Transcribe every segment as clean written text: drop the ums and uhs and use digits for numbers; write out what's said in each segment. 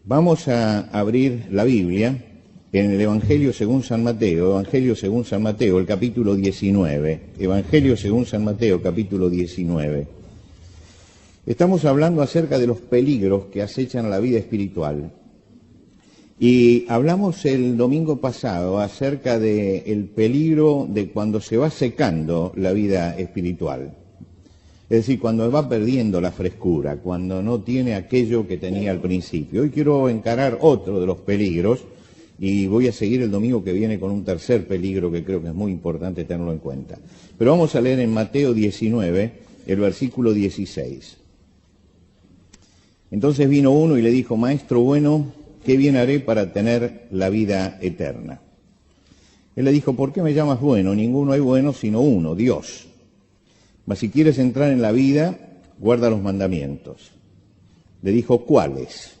Vamos a abrir la Biblia en el Evangelio según San Mateo, el capítulo 19. Evangelio según San Mateo, capítulo 19. Estamos hablando acerca de los peligros que acechan a la vida espiritual. Y hablamos el domingo pasado acerca del peligro de cuando se va secando la vida espiritual. Es decir, cuando va perdiendo la frescura, cuando no tiene aquello que tenía al principio. Hoy quiero encarar otro de los peligros y voy a seguir el domingo que viene con un tercer peligro que creo que es muy importante tenerlo en cuenta. Pero vamos a leer en Mateo 19, el versículo 16. Entonces vino uno y le dijo: Maestro bueno, ¿qué bien haré para tener la vida eterna? Él le dijo: ¿por qué me llamas bueno? Ninguno hay bueno sino uno, Dios. Mas si quieres entrar en la vida, guarda los mandamientos. Le dijo: ¿cuáles?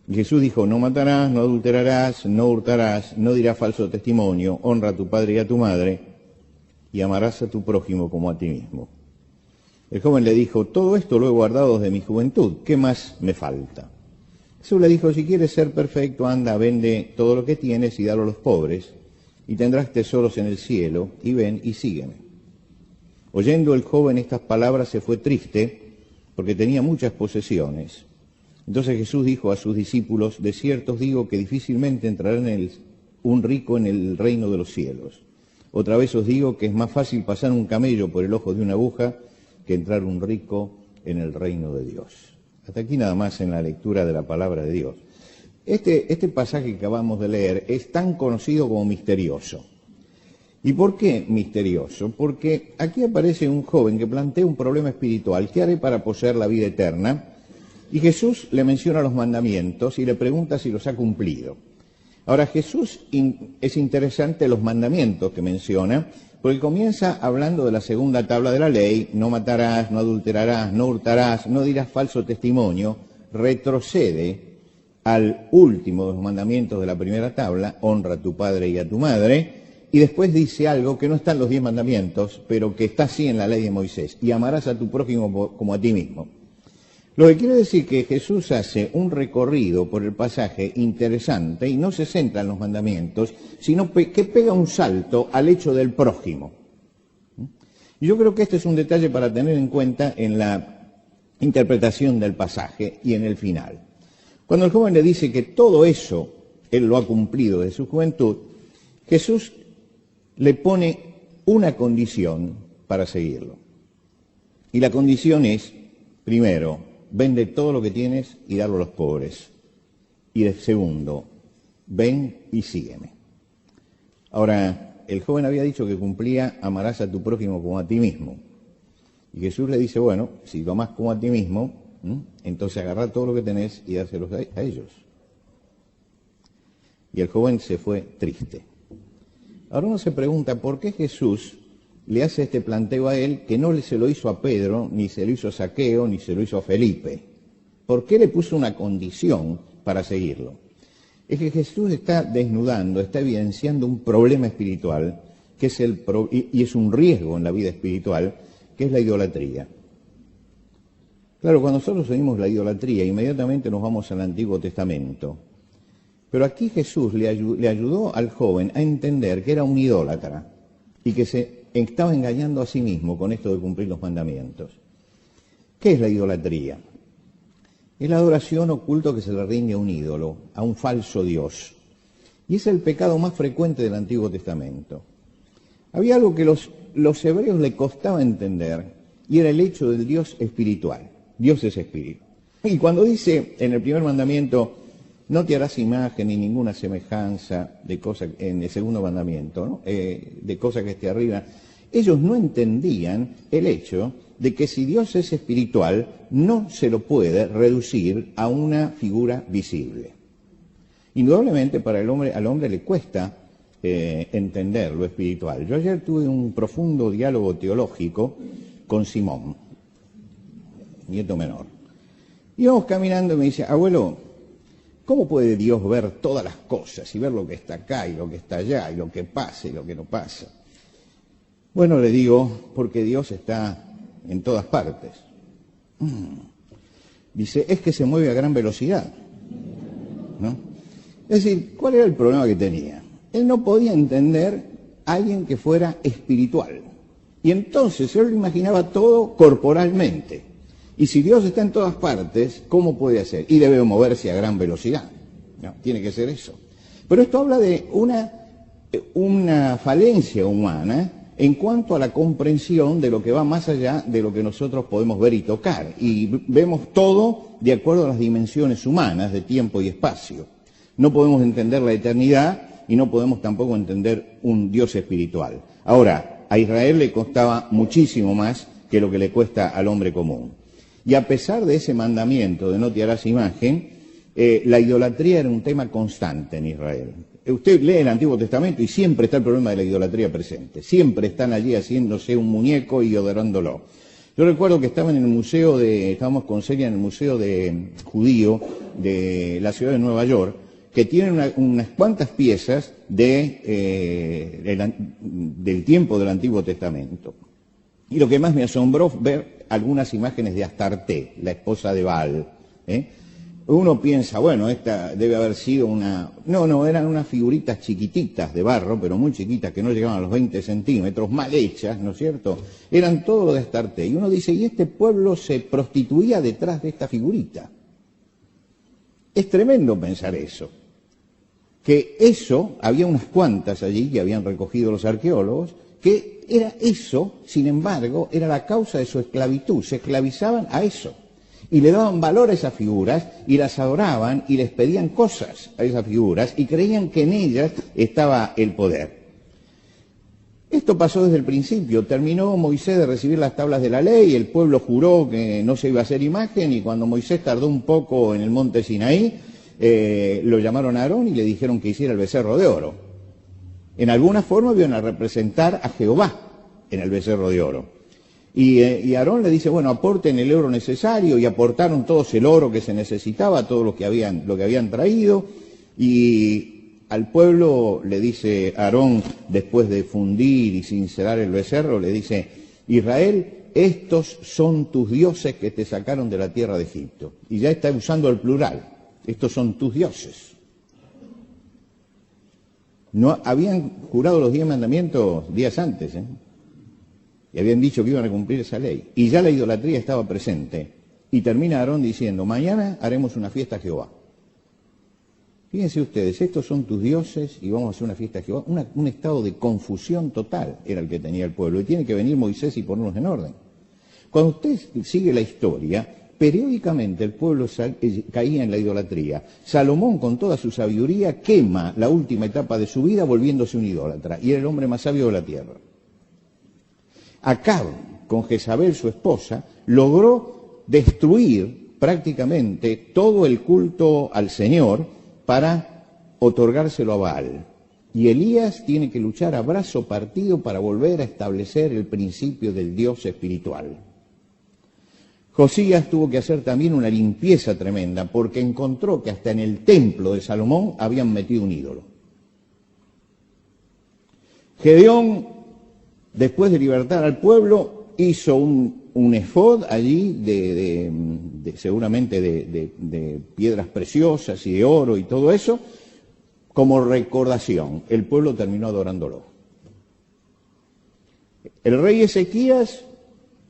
Y Jesús dijo: no matarás, no adulterarás, no hurtarás, no dirás falso testimonio, honra a tu padre y a tu madre, y amarás a tu prójimo como a ti mismo. El joven le dijo: todo esto lo he guardado desde mi juventud, ¿qué más me falta? Jesús le dijo: si quieres ser perfecto, anda, vende todo lo que tienes y dalo a los pobres, y tendrás tesoros en el cielo, y ven y sígueme. Oyendo el joven estas palabras se fue triste, porque tenía muchas posesiones. Entonces Jesús dijo a sus discípulos: de cierto os digo que difícilmente entrará un rico en el reino de los cielos. Otra vez os digo que es más fácil pasar un camello por el ojo de una aguja que entrar un rico en el reino de Dios. Hasta aquí nada más en la lectura de la palabra de Dios. Este pasaje que acabamos de leer es tan conocido como misterioso. ¿Y por qué misterioso? Porque aquí aparece un joven que plantea un problema espiritual. ¿Qué haré para poseer la vida eterna? Y Jesús le menciona los mandamientos y le pregunta si los ha cumplido. Ahora, Jesús es interesante los mandamientos que menciona, porque comienza hablando de la segunda tabla de la ley: no matarás, no adulterarás, no hurtarás, no dirás falso testimonio. Retrocede al último de los mandamientos de la primera tabla: honra a tu padre y a tu madre. Y después dice algo que no está en los 10 mandamientos, pero que está sí en la ley de Moisés: y amarás a tu prójimo como a ti mismo. Lo que quiere decir que Jesús hace un recorrido por el pasaje interesante y no se centra en los mandamientos, sino que pega un salto al hecho del prójimo. Y yo creo que este es un detalle para tener en cuenta en la interpretación del pasaje y en el final. Cuando el joven le dice que todo eso él lo ha cumplido desde su juventud, Jesús le pone una condición para seguirlo. Y la condición es, primero, vende todo lo que tienes y dalo a los pobres. Y segundo, ven y sígueme. Ahora, el joven había dicho que cumplía: amarás a tu prójimo como a ti mismo. Y Jesús le dice: bueno, si lo amás como a ti mismo, entonces agarrá todo lo que tenés y dáselos a ellos. Y el joven se fue triste. Ahora uno se pregunta: ¿por qué Jesús le hace este planteo a él que no se lo hizo a Pedro, ni se lo hizo a Zaqueo, ni se lo hizo a Felipe? ¿Por qué le puso una condición para seguirlo? Es que Jesús está desnudando, está evidenciando un problema espiritual, que es y es un riesgo en la vida espiritual, que es la idolatría. Claro, cuando nosotros oímos la idolatría, inmediatamente nos vamos al Antiguo Testamento. Pero aquí Jesús le ayudó al joven a entender que era un idólatra y que se estaba engañando a sí mismo con esto de cumplir los mandamientos. ¿Qué es la idolatría? Es la adoración o culto que se le rinde a un ídolo, a un falso Dios. Y es el pecado más frecuente del Antiguo Testamento. Había algo que los hebreos le costaba entender, y era el hecho del Dios espiritual. Dios es espíritu. Y cuando dice en el primer mandamiento: no te harás imagen ni ninguna semejanza de cosa, en el segundo mandamiento, ¿no? De cosa que esté arriba. Ellos no entendían el hecho de que si Dios es espiritual, no se lo puede reducir a una figura visible. Indudablemente al hombre le cuesta entender lo espiritual. Yo ayer tuve un profundo diálogo teológico con Simón, nieto menor. Íbamos caminando y me dice: abuelo, ¿cómo puede Dios ver todas las cosas y ver lo que está acá y lo que está allá y lo que pasa y lo que no pasa? Bueno, le digo, porque Dios está en todas partes. Dice: es que se mueve a gran velocidad. ¿no? Es decir, ¿cuál era el problema que tenía? Él no podía entender a alguien que fuera espiritual. Y entonces él lo imaginaba todo corporalmente. Y si Dios está en todas partes, ¿cómo puede hacer? Y debe moverse a gran velocidad. No, tiene que ser eso. Pero esto habla de una falencia humana en cuanto a la comprensión de lo que va más allá de lo que nosotros podemos ver y tocar. Y vemos todo de acuerdo a las dimensiones humanas de tiempo y espacio. No podemos entender la eternidad y no podemos tampoco entender un Dios espiritual. Ahora, a Israel le costaba muchísimo más que lo que le cuesta al hombre común. Y a pesar de ese mandamiento de no te harás imagen, la idolatría era un tema constante en Israel. Usted lee el Antiguo Testamento y siempre está el problema de la idolatría presente. Siempre están allí haciéndose un muñeco y adorándolo. Yo recuerdo que estábamos con Celia en el Museo Judío de la ciudad de Nueva York, que tiene unas cuantas piezas del tiempo del Antiguo Testamento. Y lo que más me asombró ver algunas imágenes de Astarté, la esposa de Baal. Uno piensa, bueno, esta debe haber sido una... No, eran unas figuritas chiquititas de barro, pero muy chiquitas, que no llegaban a los 20 centímetros, mal hechas, ¿no es cierto? Eran todo lo de Astarté. Y uno dice, y este pueblo se prostituía detrás de esta figurita. Es tremendo pensar eso. Que eso, había unas cuantas allí que habían recogido los arqueólogos, que era eso, sin embargo, era la causa de su esclavitud. Se esclavizaban a eso. Y le daban valor a esas figuras y las adoraban y les pedían cosas a esas figuras y creían que en ellas estaba el poder. Esto pasó desde el principio. Terminó Moisés de recibir las tablas de la ley, el pueblo juró que no se iba a hacer imagen y cuando Moisés tardó un poco en el monte Sinaí, lo llamaron a Aarón y le dijeron que hiciera el becerro de oro. En alguna forma iban a representar a Jehová en el becerro de oro. Y Aarón le dice, bueno, aporten el oro necesario, y aportaron todos el oro que se necesitaba, todo lo que habían traído, y al pueblo le dice Aarón, después de fundir y sincerar el becerro, le dice, Israel, estos son tus dioses que te sacaron de la tierra de Egipto. Y ya está usando el plural, estos son tus dioses. No habían jurado los 10 mandamientos días antes, y habían dicho que iban a cumplir esa ley. Y ya la idolatría estaba presente. Y termina Aarón diciendo, mañana haremos una fiesta a Jehová. Fíjense ustedes, estos son tus dioses y vamos a hacer una fiesta a Jehová. Un estado de confusión total era el que tenía el pueblo. Y tiene que venir Moisés y ponerlos en orden. Cuando usted sigue la historia, periódicamente el pueblo caía en la idolatría. Salomón, con toda su sabiduría, quema la última etapa de su vida volviéndose un idólatra. Y era el hombre más sabio de la tierra. Acab, con Jezabel, su esposa, logró destruir prácticamente todo el culto al Señor para otorgárselo a Baal. Y Elías tiene que luchar a brazo partido para volver a establecer el principio del Dios espiritual. Josías tuvo que hacer también una limpieza tremenda porque encontró que hasta en el templo de Salomón habían metido un ídolo. Gedeón, después de libertar al pueblo, hizo un efod allí seguramente de piedras preciosas y de oro y todo eso, como recordación. El pueblo terminó adorándolo. El rey Ezequías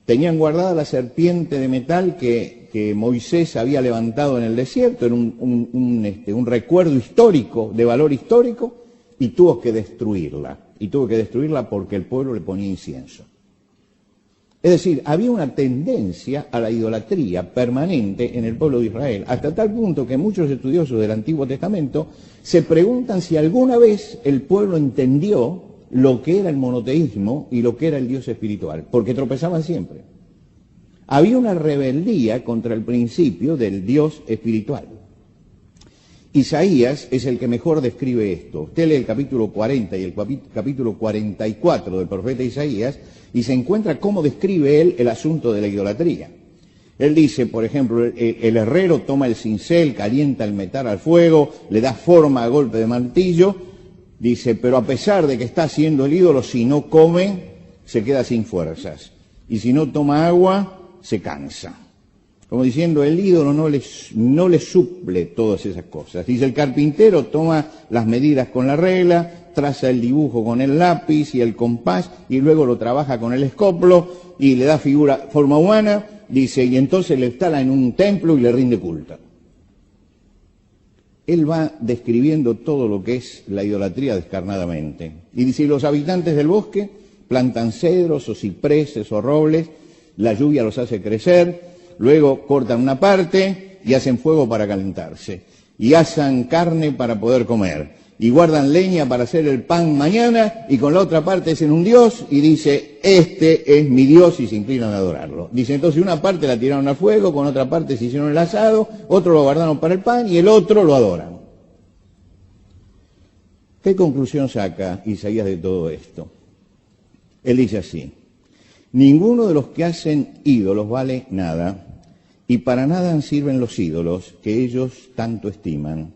tenían guardada la serpiente de metal que Moisés había levantado en el desierto, era un recuerdo histórico, de valor histórico, y tuvo que destruirla. Y tuvo que destruirla porque el pueblo le ponía incienso. Es decir, había una tendencia a la idolatría permanente en el pueblo de Israel, hasta tal punto que muchos estudiosos del Antiguo Testamento se preguntan si alguna vez el pueblo entendió lo que era el monoteísmo y lo que era el Dios espiritual, porque tropezaban siempre. Había una rebeldía contra el principio del Dios espiritual. Isaías es el que mejor describe esto. Usted lee el capítulo 40 y el capítulo 44 del profeta Isaías y se encuentra cómo describe él el asunto de la idolatría. Él dice, por ejemplo, el herrero toma el cincel, calienta el metal al fuego, le da forma a golpe de martillo, dice, pero a pesar de que está haciendo el ídolo, si no come, se queda sin fuerzas. Y si no toma agua, se cansa. Como diciendo, el ídolo no le suple todas esas cosas. Dice, el carpintero toma las medidas con la regla, traza el dibujo con el lápiz y el compás, y luego lo trabaja con el escoplo y le da forma humana, dice, y entonces le instala en un templo y le rinde culto. Él va describiendo todo lo que es la idolatría descarnadamente. Y dice, los habitantes del bosque plantan cedros o cipreses o robles, la lluvia los hace crecer, luego cortan una parte y hacen fuego para calentarse, y asan carne para poder comer, y guardan leña para hacer el pan mañana, y con la otra parte hacen un dios, y dice, este es mi Dios, y se inclinan a adorarlo. Dice, entonces una parte la tiraron al fuego, con otra parte se hicieron el asado, otro lo guardaron para el pan, y el otro lo adoran. ¿Qué conclusión saca Isaías de todo esto? Él dice así, ninguno de los que hacen ídolos vale nada, y para nada sirven los ídolos que ellos tanto estiman.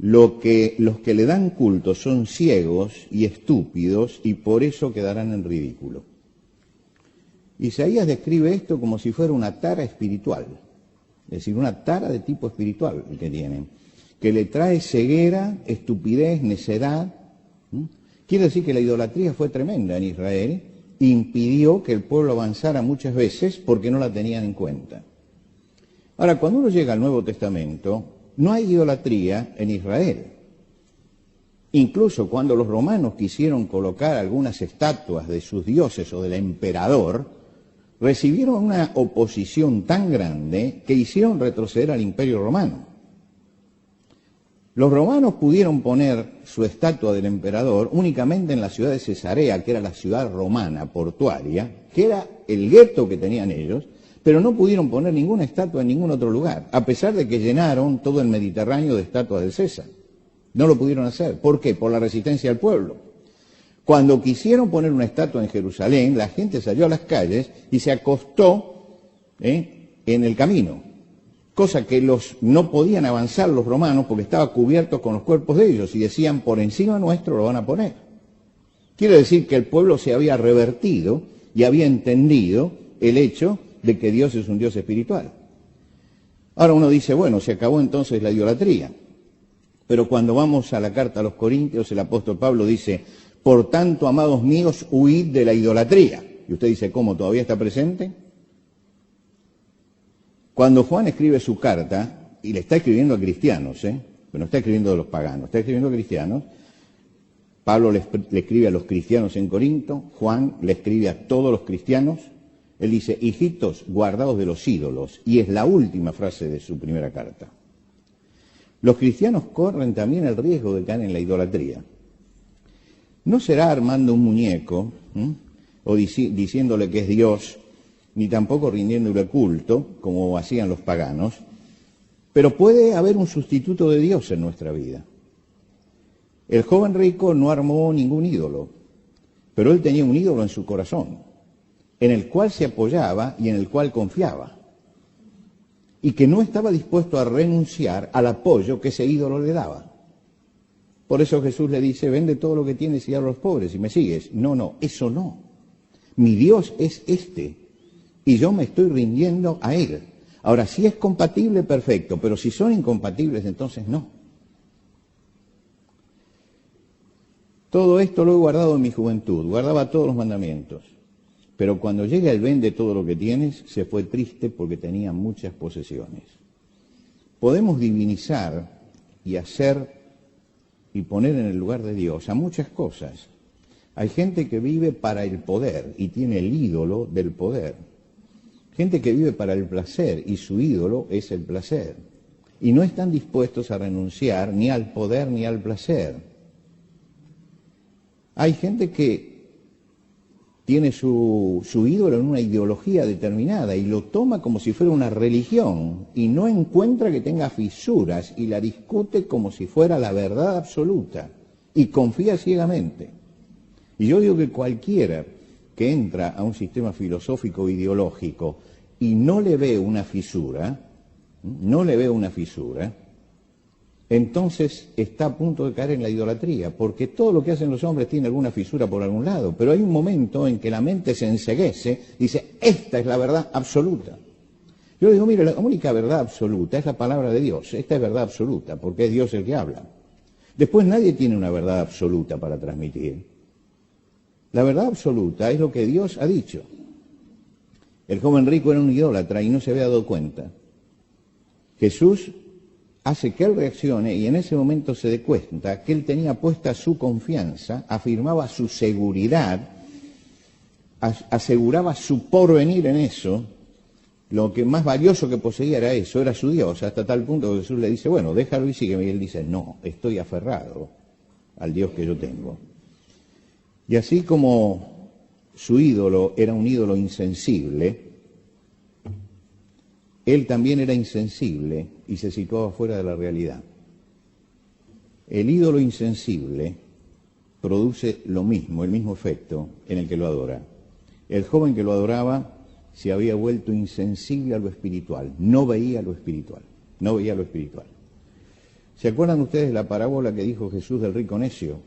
Los que le dan culto son ciegos y estúpidos, y por eso quedarán en ridículo. Isaías describe esto como si fuera una tara espiritual, es decir, una tara de tipo espiritual que tienen, que le trae ceguera, estupidez, necedad. Quiere decir que la idolatría fue tremenda en Israel, impidió que el pueblo avanzara muchas veces porque no la tenían en cuenta. Ahora, cuando uno llega al Nuevo Testamento, no hay idolatría en Israel. Incluso cuando los romanos quisieron colocar algunas estatuas de sus dioses o del emperador, recibieron una oposición tan grande que hicieron retroceder al Imperio Romano. Los romanos pudieron poner su estatua del emperador únicamente en la ciudad de Cesarea, que era la ciudad romana portuaria, que era el gueto que tenían ellos, pero no pudieron poner ninguna estatua en ningún otro lugar, a pesar de que llenaron todo el Mediterráneo de estatuas del César. No lo pudieron hacer. ¿Por qué? Por la resistencia del pueblo. Cuando quisieron poner una estatua en Jerusalén, la gente salió a las calles y se acostó en el camino, cosa que no podían avanzar los romanos porque estaba cubierto con los cuerpos de ellos, y decían, por encima nuestro lo van a poner. Quiere decir que el pueblo se había revertido y había entendido el hecho de que Dios es un Dios espiritual. Ahora uno dice, bueno, se acabó entonces la idolatría. Pero cuando vamos a la carta a los Corintios, el apóstol Pablo dice, por tanto, amados míos, huid de la idolatría. Y usted dice, ¿cómo? ¿Todavía está presente? Cuando Juan escribe su carta, y le está escribiendo a cristianos, pero no está escribiendo a los paganos, está escribiendo a cristianos, Pablo le escribe a los cristianos en Corinto, Juan le escribe a todos los cristianos. Él dice, hijitos, guardaos de los ídolos, y es la última frase de su primera carta. Los cristianos corren también el riesgo de caer en la idolatría. No será armando un muñeco, o diciéndole que es Dios, ni tampoco rindiéndole culto, como hacían los paganos, pero puede haber un sustituto de Dios en nuestra vida. El joven rico no armó ningún ídolo, pero él tenía un ídolo en su corazón, en el cual se apoyaba y en el cual confiaba, y que no estaba dispuesto a renunciar al apoyo que ese ídolo le daba. Por eso Jesús le dice, vende todo lo que tienes y dale a los pobres y me sigues. No, eso no. Mi Dios es este, y yo me estoy rindiendo a Él. Ahora, si es compatible, perfecto, pero si son incompatibles, entonces no. Todo esto lo he guardado en mi juventud, guardaba todos los mandamientos. Pero cuando llega el vende todo lo que tienes, se fue triste porque tenía muchas posesiones. Podemos divinizar y hacer y poner en el lugar de Dios a muchas cosas. Hay gente que vive para el poder y tiene el ídolo del poder. Gente que vive para el placer y su ídolo es el placer. Y no están dispuestos a renunciar ni al poder ni al placer. Hay gente que tiene su ídolo en una ideología determinada y lo toma como si fuera una religión y no encuentra que tenga fisuras y la discute como si fuera la verdad absoluta y confía ciegamente. Y yo digo que cualquiera que entra a un sistema filosófico ideológico y no le ve una fisura, entonces está a punto de caer en la idolatría, porque todo lo que hacen los hombres tiene alguna fisura por algún lado, pero hay un momento en que la mente se enceguece y dice, esta es la verdad absoluta. Yo digo, mire, la única verdad absoluta es la palabra de Dios. Esta es verdad absoluta, porque es Dios el que habla. Después nadie tiene una verdad absoluta para transmitir. La verdad absoluta es lo que Dios ha dicho. El joven rico era un idólatra y no se había dado cuenta. Jesús hace que él reaccione y en ese momento se dé cuenta que él tenía puesta su confianza, afirmaba su seguridad, aseguraba su porvenir en eso. Lo que más valioso que poseía era eso, era su Dios, hasta tal punto que Jesús le dice, bueno, déjalo y sígueme. Y él dice, no, estoy aferrado al Dios que yo tengo. Y así como su ídolo era un ídolo insensible, él también era insensible y se situaba fuera de la realidad. El ídolo insensible produce lo mismo, el mismo efecto en el que lo adora. El joven que lo adoraba se había vuelto insensible a lo espiritual, no veía lo espiritual, no veía lo espiritual. ¿Se acuerdan ustedes la parábola que dijo Jesús del rico necio?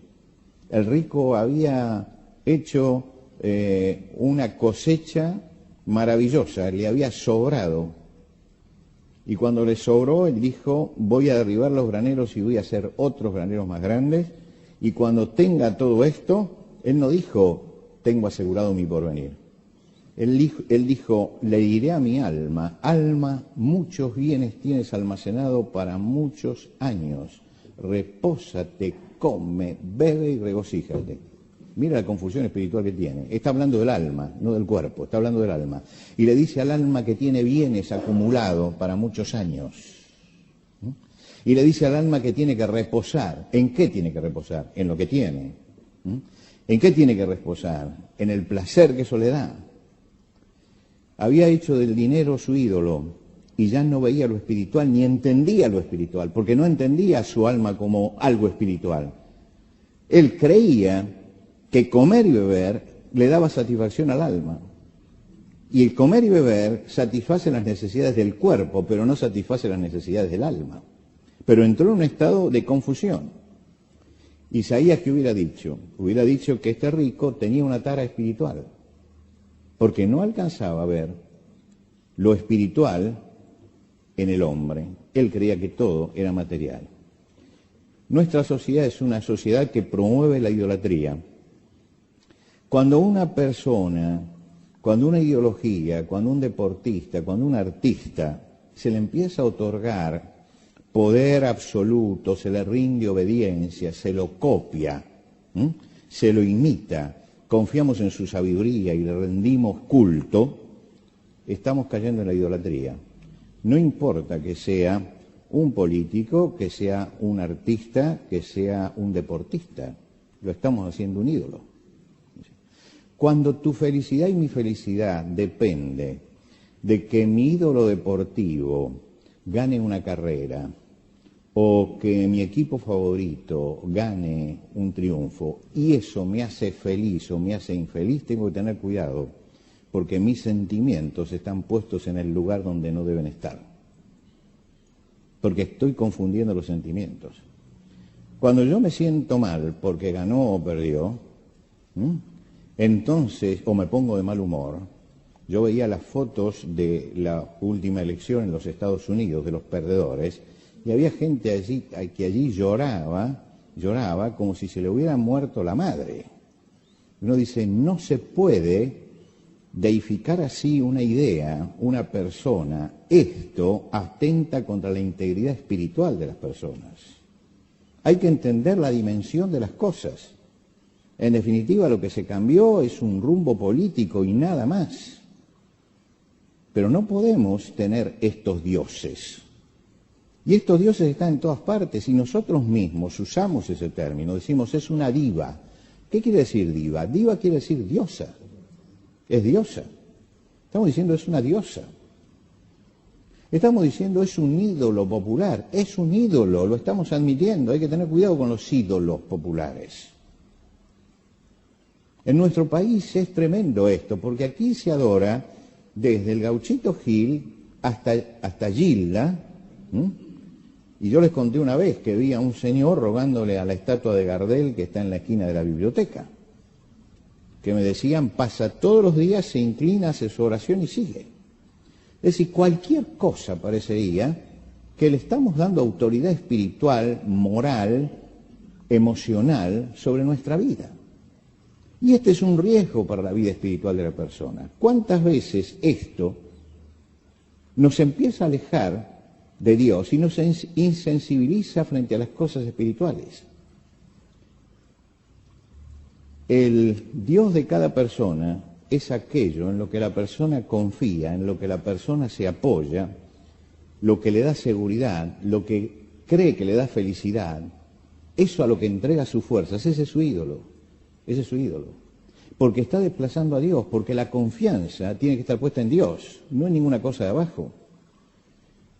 El rico había hecho una cosecha maravillosa, le había sobrado. Y cuando le sobró, él dijo, voy a derribar los graneros y voy a hacer otros graneros más grandes. Y cuando tenga todo esto, él no dijo, tengo asegurado mi porvenir. Él dijo, le diré a mi alma, alma, muchos bienes tienes almacenado para muchos años. Repósate, come, bebe y regocíjate. Mira la confusión espiritual que tiene. Está hablando del alma, no del cuerpo, está hablando del alma. Y le dice al alma que tiene bienes acumulados para muchos años. Y le dice al alma que tiene que reposar. ¿En qué tiene que reposar? En lo que tiene. ¿En qué tiene que reposar? En el placer que eso le da. Había hecho del dinero su ídolo y ya no veía lo espiritual ni entendía lo espiritual, porque no entendía a su alma como algo espiritual. Él creía que comer y beber le daba satisfacción al alma. Y el comer y beber satisface las necesidades del cuerpo, pero no satisface las necesidades del alma. Pero entró en un estado de confusión. Isaías, ¿qué hubiera dicho? Hubiera dicho que este rico tenía una tara espiritual, porque no alcanzaba a ver lo espiritual en el hombre. Él creía que todo era material. Nuestra sociedad es una sociedad que promueve la idolatría. Cuando una persona, cuando una ideología, cuando un deportista, cuando un artista se le empieza a otorgar poder absoluto, se le rinde obediencia, se lo copia, se lo imita, confiamos en su sabiduría y le rendimos culto, estamos cayendo en la idolatría. No importa que sea un político, que sea un artista, que sea un deportista, lo estamos haciendo un ídolo. Cuando tu felicidad y mi felicidad depende de que mi ídolo deportivo gane una carrera o que mi equipo favorito gane un triunfo y eso me hace feliz o me hace infeliz, tengo que tener cuidado porque mis sentimientos están puestos en el lugar donde no deben estar. Porque estoy confundiendo los sentimientos. Cuando yo me siento mal porque ganó o perdió, entonces, o me pongo de mal humor, yo veía las fotos de la última elección en los Estados Unidos, de los perdedores, y había gente allí que allí lloraba como si se le hubiera muerto la madre. Uno dice, no se puede deificar así una idea, una persona. Esto atenta contra la integridad espiritual de las personas. Hay que entender la dimensión de las cosas. En definitiva, lo que se cambió es un rumbo político y nada más. Pero no podemos tener estos dioses. Y estos dioses están en todas partes y nosotros mismos usamos ese término, decimos es una diva. ¿Qué quiere decir diva? Diva quiere decir diosa, es diosa. Estamos diciendo es una diosa. Estamos diciendo es un ídolo popular, es un ídolo, lo estamos admitiendo, hay que tener cuidado con los ídolos populares. En nuestro país es tremendo esto, porque aquí se adora desde el Gauchito Gil hasta Gilda. Y yo les conté una vez que vi a un señor rogándole a la estatua de Gardel que está en la esquina de la biblioteca, que me decían, pasa todos los días, se inclina, hace su oración y sigue. Es decir, cualquier cosa parecería que le estamos dando autoridad espiritual, moral, emocional sobre nuestra vida. Y este es un riesgo para la vida espiritual de la persona. ¿Cuántas veces esto nos empieza a alejar de Dios y nos insensibiliza frente a las cosas espirituales? El Dios de cada persona es aquello en lo que la persona confía, en lo que la persona se apoya, lo que le da seguridad, lo que cree que le da felicidad. Eso a lo que entrega sus fuerzas, ese es su ídolo, ese es su ídolo. Porque está desplazando a Dios, porque la confianza tiene que estar puesta en Dios, no en ninguna cosa de abajo.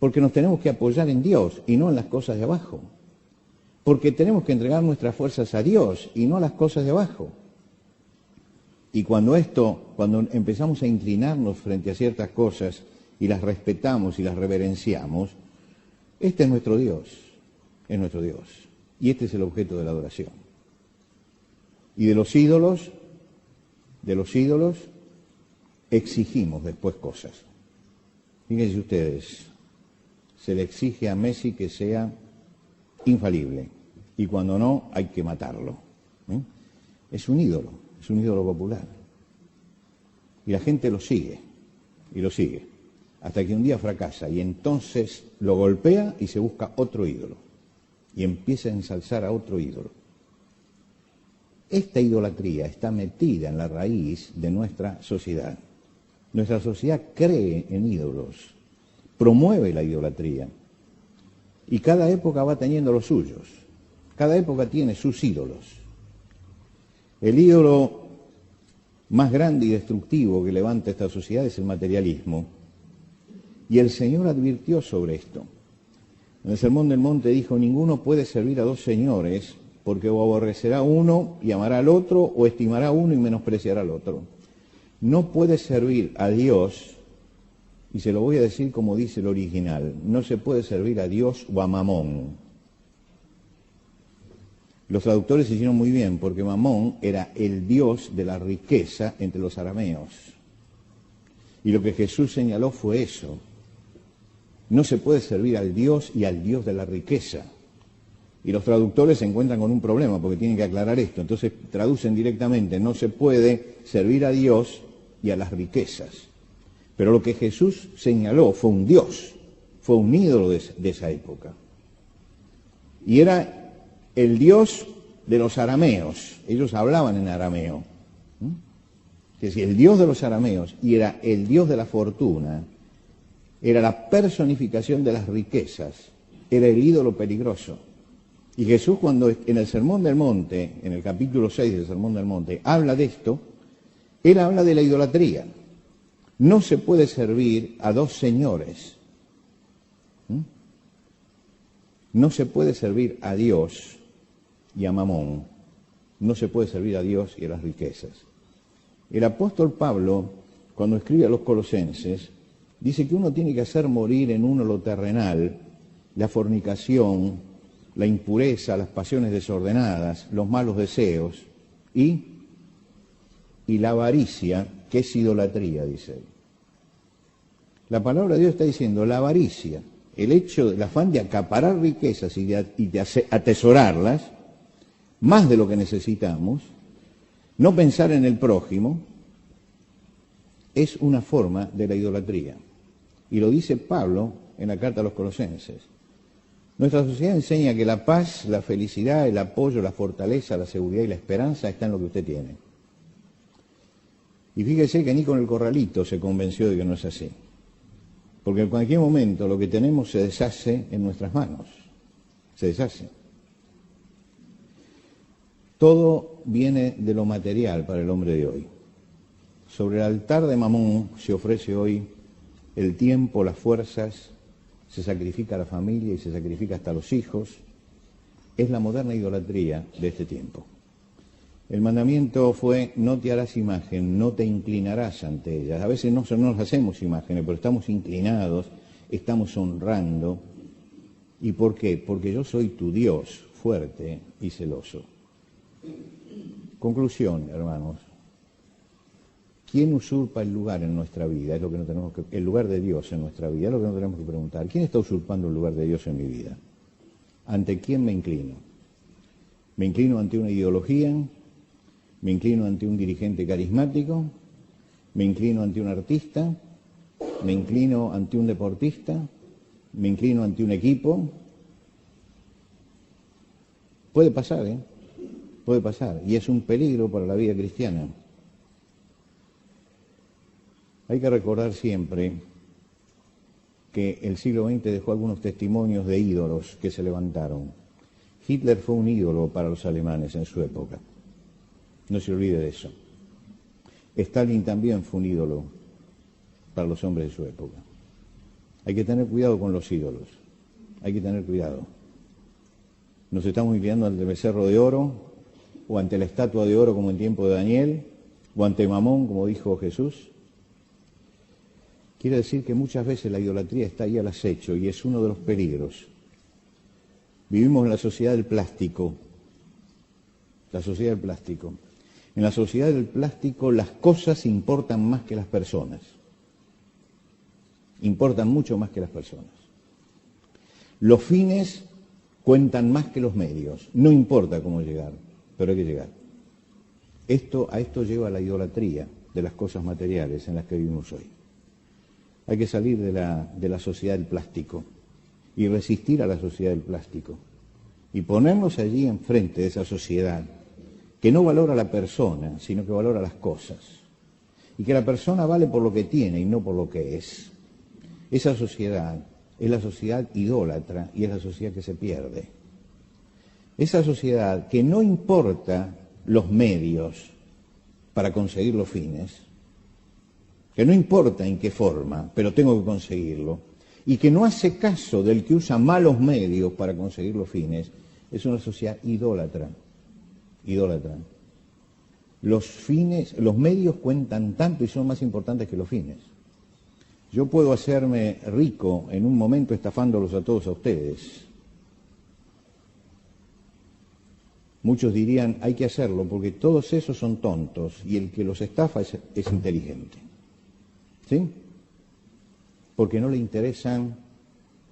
Porque nos tenemos que apoyar en Dios y no en las cosas de abajo. Porque tenemos que entregar nuestras fuerzas a Dios y no a las cosas de abajo. Y cuando empezamos a inclinarnos frente a ciertas cosas y las respetamos y las reverenciamos, este es nuestro Dios, es nuestro Dios. Y este es el objeto de la adoración. Y de los ídolos exigimos después cosas. Fíjense ustedes, se le exige a Messi que sea infalible, y cuando no, hay que matarlo. Es un ídolo popular. Y la gente lo sigue, hasta que un día fracasa, y entonces lo golpea y se busca otro ídolo, y empieza a ensalzar a otro ídolo. Esta idolatría está metida en la raíz de nuestra sociedad. Nuestra sociedad cree en ídolos, promueve la idolatría, y cada época va teniendo los suyos, cada época tiene sus ídolos. El ídolo más grande y destructivo que levanta esta sociedad es el materialismo, y el Señor advirtió sobre esto. En el Sermón del Monte dijo: ninguno puede servir a dos señores, porque o aborrecerá a uno y amará al otro, o estimará a uno y menospreciará al otro. No puede servir a Dios, y se lo voy a decir como dice el original, no se puede servir a Dios o a Mamón. Los traductores se hicieron muy bien, porque Mamón era el dios de la riqueza entre los arameos. Y lo que Jesús señaló fue eso. No se puede servir al Dios y al Dios de la riqueza. Y los traductores se encuentran con un problema, porque tienen que aclarar esto. Entonces traducen directamente: no se puede servir a Dios y a las riquezas. Pero lo que Jesús señaló fue un Dios, fue un ídolo de esa época. Y era el Dios de los arameos. Ellos hablaban en arameo. Es decir, el Dios de los arameos, y era el Dios de la fortuna, era la personificación de las riquezas, era el ídolo peligroso. Y Jesús, cuando en el Sermón del Monte, en el capítulo 6 del Sermón del Monte, habla de esto, él habla de la idolatría. No se puede servir a dos señores. No se puede servir a Dios y a Mamón. No se puede servir a Dios y a las riquezas. El apóstol Pablo, cuando escribe a los Colosenses, dice que uno tiene que hacer morir en uno lo terrenal, la fornicación, la impureza, las pasiones desordenadas, los malos deseos y la avaricia, que es idolatría, dice él. La palabra de Dios está diciendo: la avaricia, el afán de acaparar riquezas y de atesorarlas, más de lo que necesitamos, no pensar en el prójimo, es una forma de la idolatría. Y lo dice Pablo en la carta a los Colosenses. Nuestra sociedad enseña que la paz, la felicidad, el apoyo, la fortaleza, la seguridad y la esperanza está en lo que usted tiene. Y fíjese que ni con el corralito se convenció de que no es así. Porque en cualquier momento lo que tenemos se deshace en nuestras manos. Se deshace. Todo viene de lo material para el hombre de hoy. Sobre el altar de Mamón se ofrece hoy el tiempo, las fuerzas, se sacrifica a la familia y se sacrifica hasta a los hijos. Es la moderna idolatría de este tiempo. El mandamiento fue: no te harás imagen, no te inclinarás ante ellas. A veces no nos hacemos imágenes, pero estamos inclinados, estamos honrando. ¿Y por qué? Porque yo soy tu Dios, fuerte y celoso. Conclusión, hermanos. ¿quién usurpa el lugar en nuestra vida? Es lo que no tenemos que, el lugar de Dios en nuestra vida, es lo que no tenemos que preguntar. ¿Quién está usurpando el lugar de Dios en mi vida? ¿Ante quién me inclino? ¿Me inclino ante una ideología? ¿Me inclino ante un dirigente carismático? ¿Me inclino ante un artista? ¿Me inclino ante un deportista? ¿Me inclino ante un equipo? Puede pasar, ¿eh? Puede pasar, y es un peligro para la vida cristiana. Hay que recordar siempre que el siglo XX dejó algunos testimonios de ídolos que se levantaron. Hitler fue un ídolo para los alemanes en su época. No se olvide de eso. Stalin también fue un ídolo para los hombres de su época. Hay que tener cuidado con los ídolos. Hay que tener cuidado. Nos estamos inclinando ante el becerro de oro, o ante la estatua de oro como en tiempo de Daniel, o ante Mamón, como dijo Jesús. Quiere decir que muchas veces la idolatría está ahí al acecho y es uno de los peligros. Vivimos en la sociedad del plástico. La sociedad del plástico. En la sociedad del plástico las cosas importan más que las personas. Importan mucho más que las personas. Los fines cuentan más que los medios. No importa cómo llegar, pero hay que llegar. A esto lleva la idolatría de las cosas materiales en las que vivimos hoy. Hay que salir de la sociedad del plástico y resistir a la sociedad del plástico y ponernos allí enfrente de esa sociedad que no valora a la persona, sino que valora las cosas, y que la persona vale por lo que tiene y no por lo que es. Esa sociedad es la sociedad idólatra y es la sociedad que se pierde. Esa sociedad que no importa los medios para conseguir los fines, que no importa en qué forma, pero tengo que conseguirlo, y que no hace caso del que usa malos medios para conseguir los fines, es una sociedad idólatra. Idólatra. Los medios cuentan tanto y son más importantes que los fines. Yo puedo hacerme rico en un momento estafándolos a todos a ustedes. Muchos dirían, hay que hacerlo porque todos esos son tontos y el que los estafa es inteligente. ¿Sí? Porque no le interesan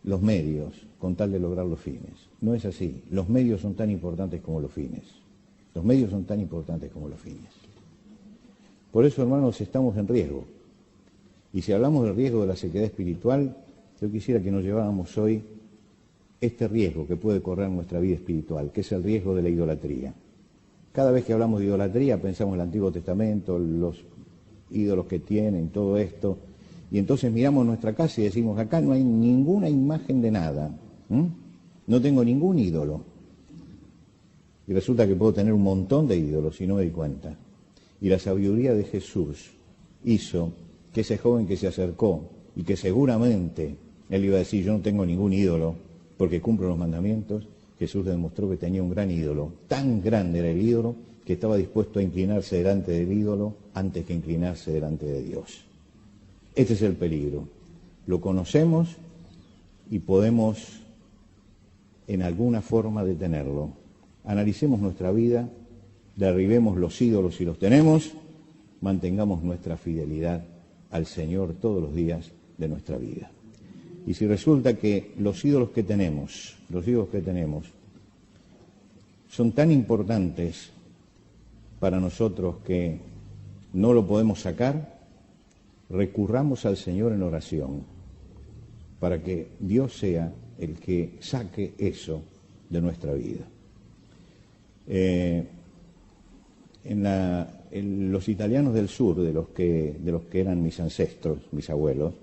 los medios con tal de lograr los fines. No es así. Los medios son tan importantes como los fines. Los medios son tan importantes como los fines. Por eso, hermanos, estamos en riesgo. Y si hablamos del riesgo de la sequedad espiritual, yo quisiera que nos lleváramos hoy este riesgo que puede correr en nuestra vida espiritual, que es el riesgo de la idolatría. Cada vez que hablamos de idolatría pensamos en el Antiguo Testamento, los ídolos que tienen, todo esto, y entonces miramos nuestra casa y decimos, acá no hay ninguna imagen de nada, no tengo ningún ídolo. Y resulta que puedo tener un montón de ídolos y no me di cuenta. Y la sabiduría de Jesús hizo que ese joven que se acercó y que seguramente él iba a decir, yo no tengo ningún ídolo porque cumplo los mandamientos, Jesús le demostró que tenía un gran ídolo. Tan grande era el ídolo que estaba dispuesto a inclinarse delante del ídolo antes que inclinarse delante de Dios. Este es el peligro. Lo conocemos y podemos en alguna forma detenerlo. Analicemos nuestra vida, derribemos los ídolos si los tenemos, mantengamos nuestra fidelidad al Señor todos los días de nuestra vida. Y si resulta que los ídolos que tenemos son tan importantes para nosotros que no lo podemos sacar, recurramos al Señor en oración para que Dios sea el que saque eso de nuestra vida. Los italianos del sur, de los que eran mis ancestros, mis abuelos,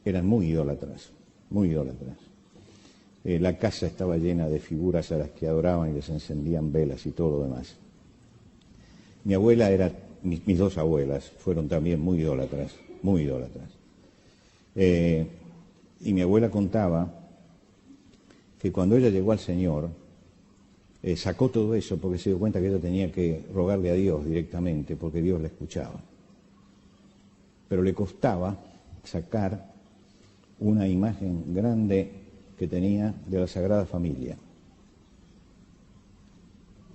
eran muy idólatras, muy idólatras. La casa estaba llena de figuras a las que adoraban y les encendían velas y todo lo demás. Mi abuela mis dos abuelas fueron también muy idólatras, muy idólatras. Y mi abuela contaba que cuando ella llegó al Señor, sacó todo eso porque se dio cuenta que ella tenía que rogarle a Dios directamente porque Dios la escuchaba. Pero le costaba sacar una imagen grande que tenía de la Sagrada Familia.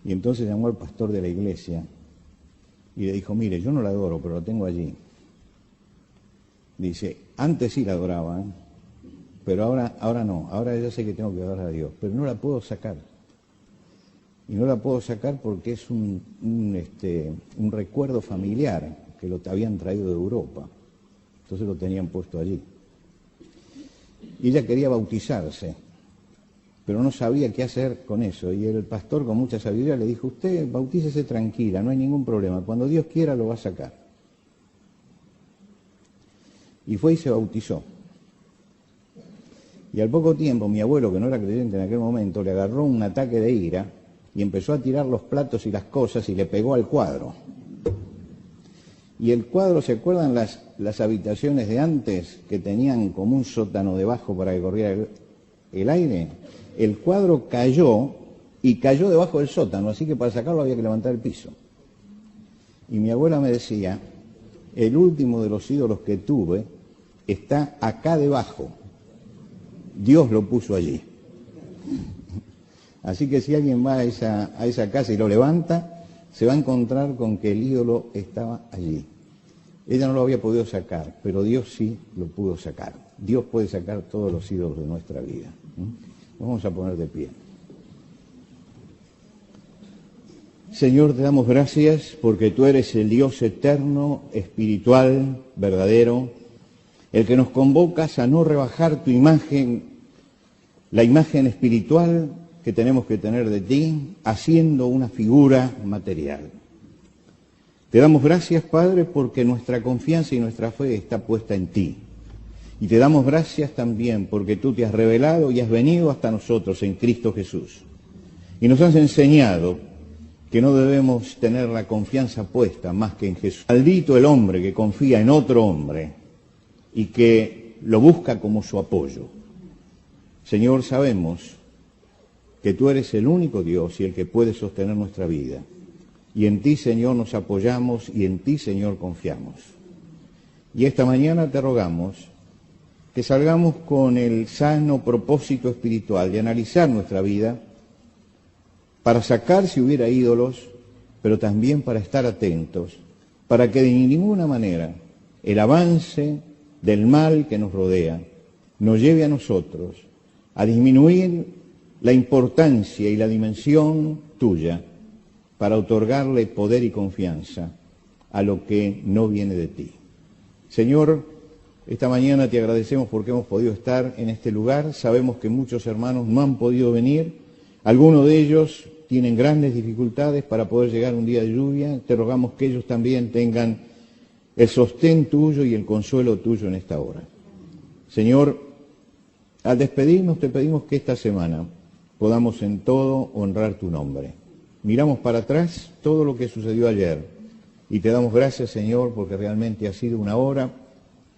Y entonces llamó al pastor de la iglesia Y le dijo, mire, yo no la adoro, pero lo tengo allí. Dice, antes sí la adoraba, pero ahora no, ahora ya sé que tengo que adorar a Dios, pero no la puedo sacar. Y no la puedo sacar porque es un recuerdo familiar que lo habían traído de Europa. Entonces lo tenían puesto allí. Y ella quería bautizarse, pero no sabía qué hacer con eso. Y el pastor, con mucha sabiduría, le dijo, usted bautícese tranquila, no hay ningún problema. Cuando Dios quiera lo va a sacar. Y fue y se bautizó. Y al poco tiempo, mi abuelo, que no era creyente en aquel momento, le agarró un ataque de ira y empezó a tirar los platos y las cosas y le pegó al cuadro. Y el cuadro, ¿se acuerdan las habitaciones de antes que tenían como un sótano debajo para que corriera el aire? El cuadro cayó y cayó debajo del sótano, así que para sacarlo había que levantar el piso. Y mi abuela me decía, el último de los ídolos que tuve está acá debajo. Dios lo puso allí. Así que si alguien va a esa casa y lo levanta, se va a encontrar con que el ídolo estaba allí. Ella no lo había podido sacar, pero Dios sí lo pudo sacar. Dios puede sacar todos los ídolos de nuestra vida. Nos vamos a poner de pie. Señor, te damos gracias porque tú eres el Dios eterno, espiritual, verdadero, el que nos convocas a no rebajar tu imagen, la imagen espiritual que tenemos que tener de ti, haciendo una figura material. Te damos gracias, Padre, porque nuestra confianza y nuestra fe está puesta en ti. Y te damos gracias también porque tú te has revelado y has venido hasta nosotros en Cristo Jesús. Y nos has enseñado que no debemos tener la confianza puesta más que en Jesús. Maldito el hombre que confía en otro hombre y que lo busca como su apoyo. Señor, sabemos que tú eres el único Dios y el que puede sostener nuestra vida. Y en ti, Señor, nos apoyamos y en ti, Señor, confiamos. Y esta mañana te rogamos que salgamos con el sano propósito espiritual de analizar nuestra vida para sacar si hubiera ídolos, pero también para estar atentos, para que de ninguna manera el avance del mal que nos rodea nos lleve a nosotros a disminuir la importancia y la dimensión tuya para otorgarle poder y confianza a lo que no viene de ti. Señor, esta mañana te agradecemos porque hemos podido estar en este lugar. Sabemos que muchos hermanos no han podido venir. Algunos de ellos tienen grandes dificultades para poder llegar un día de lluvia. Te rogamos que ellos también tengan el sostén tuyo y el consuelo tuyo en esta hora. Señor, al despedirnos te pedimos que esta semana podamos en todo honrar tu nombre. Miramos para atrás todo lo que sucedió ayer y te damos gracias, Señor, porque realmente ha sido una hora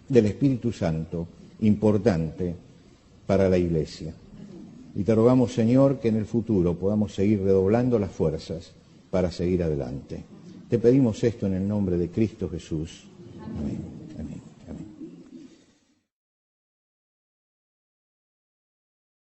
del Espíritu Santo importante para la Iglesia. Y te rogamos, Señor, que en el futuro podamos seguir redoblando las fuerzas para seguir adelante. Te pedimos esto en el nombre de Cristo Jesús. Amén.